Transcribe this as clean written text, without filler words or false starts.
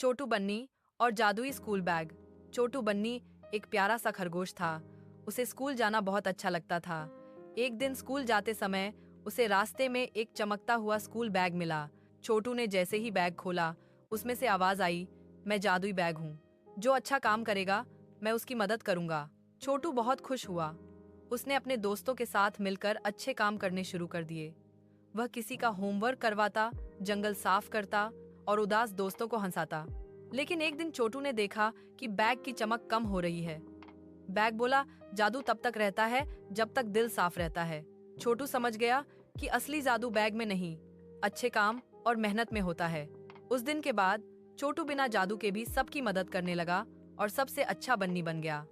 छोटू बन्नी और जादुई school bag. छोटू बन्नी एक प्यारा सा खरगोश था। उसे स्कूल जाना बहुत अच्छा लगता था। एक दिन स्कूल जाते समय उसे रास्ते में एक चमकता हुआ स्कूल बैग मिला। छोटू ने जैसे ही बैग खोला, उसमें से आवाज आई, मैं जादुई बैग हूँ, जो अच्छा काम करेगा मैं उसकी मदद करूंगा। छोटू बहुत खुश हुआ। उसने अपने दोस्तों के साथ मिलकर अच्छे काम करने शुरू कर दिए। वह किसी का होमवर्क करवाता, जंगल साफ करता और उदास दोस्तों को हंसाता। लेकिन एक दिन छोटू ने देखा कि बैग की चमक कम हो रही है। बैग बोला, जादू तब तक रहता है जब तक दिल साफ रहता है। छोटू समझ गया कि असली जादू बैग में नहीं, अच्छे काम और मेहनत में होता है। उस दिन के बाद छोटू बिना जादू के भी सबकी मदद करने लगा और सबसे अच्छा बन्नी बन गया।